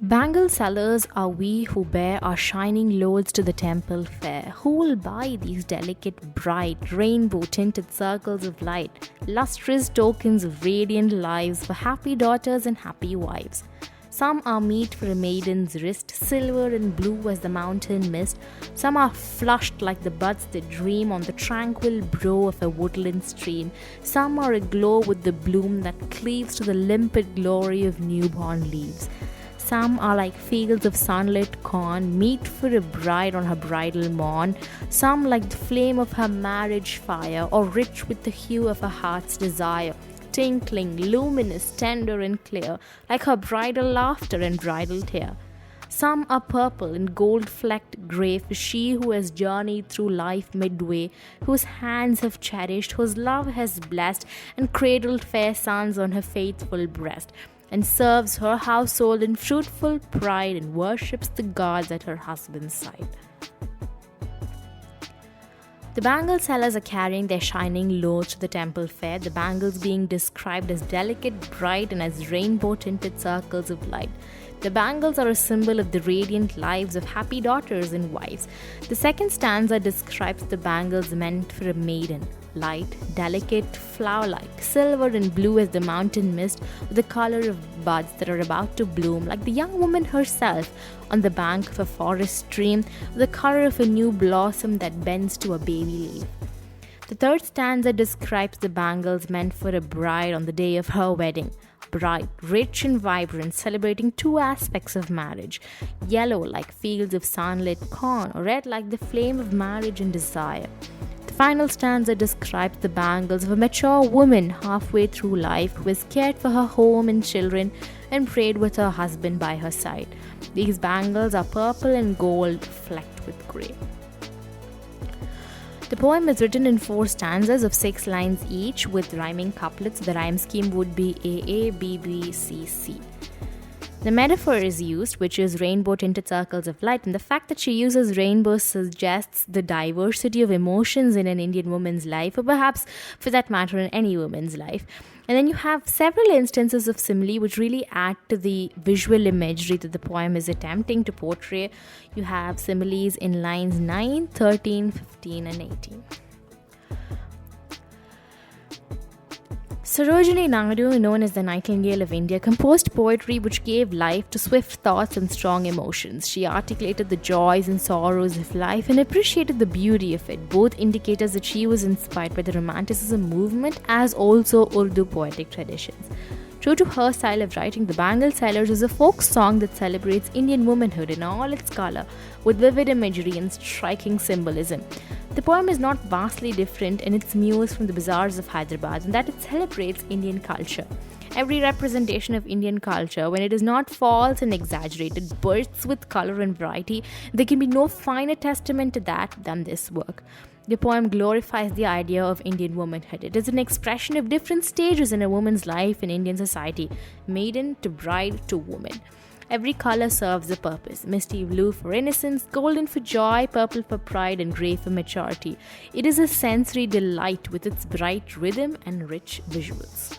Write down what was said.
Bangle sellers are we who bear our shining loads to the temple fair. Who will buy these delicate, bright, rainbow-tinted circles of light, lustrous tokens of radiant lives for happy daughters and happy wives? Some are meet for a maiden's wrist, silver and blue as the mountain mist. Some are flushed like the buds that dream on the tranquil brow of a woodland stream. Some are aglow with the bloom that cleaves to the limpid glory of newborn leaves. Some are like fields of sunlit corn, meet for a bride on her bridal morn. Some like the flame of her marriage fire, or rich with the hue of her heart's desire. Tinkling, luminous, tender and clear, like her bridal laughter and bridal tear. Some are purple and gold-flecked grey for she who has journeyed through life midway, whose hands have cherished, whose love has blessed, and cradled fair sons on her faithful breast, and serves her household in fruitful pride and worships the gods at her husband's side. The bangle sellers are carrying their shining loads to the temple fair, the bangles being described as delicate, bright, and as rainbow-tinted circles of light. The bangles are a symbol of the radiant lives of happy daughters and wives. The second stanza describes the bangles meant for a maiden. Light, delicate, flower-like, silver and blue as the mountain mist, with the color of buds that are about to bloom, like the young woman herself on the bank of a forest stream, with the color of a new blossom that bends to a baby leaf. The third stanza describes the bangles meant for a bride on the day of her wedding. Bright, rich and vibrant, celebrating two aspects of marriage. Yellow like fields of sunlit corn, or red like the flame of marriage and desire. The final stanza describes the bangles of a mature woman halfway through life who has cared for her home and children and prayed with her husband by her side. These bangles are purple and gold flecked with grey. The poem is written in 4 stanzas of 6 lines each with rhyming couplets. The rhyme scheme would be AA, BB, CC. The metaphor is used, which is rainbow-tinted circles of light, and the fact that she uses rainbows suggests the diversity of emotions in an Indian woman's life, or perhaps, for that matter, in any woman's life. And then you have several instances of simile which really add to the visual imagery that the poem is attempting to portray. You have similes in lines 9, 13, 15, and 18. Sarojini Naidu, known as the Nightingale of India, composed poetry which gave life to swift thoughts and strong emotions. She articulated the joys and sorrows of life and appreciated the beauty of it, both indicators that she was inspired by the Romanticism movement as also Urdu poetic traditions. True to her style of writing, The Bangle Sellers is a folk song that celebrates Indian womanhood in all its color, with vivid imagery and striking symbolism. The poem is not vastly different in its muse from the bazaars of Hyderabad in that it celebrates Indian culture. Every representation of Indian culture, when it is not false and exaggerated, bursts with color and variety. There can be no finer testament to that than this work. The poem glorifies the idea of Indian womanhood. It is an expression of different stages in a woman's life in Indian society, maiden to bride to woman. Every color serves a purpose. Misty blue for innocence, golden for joy, purple for pride, and grey for maturity. It is a sensory delight with its bright rhythm and rich visuals.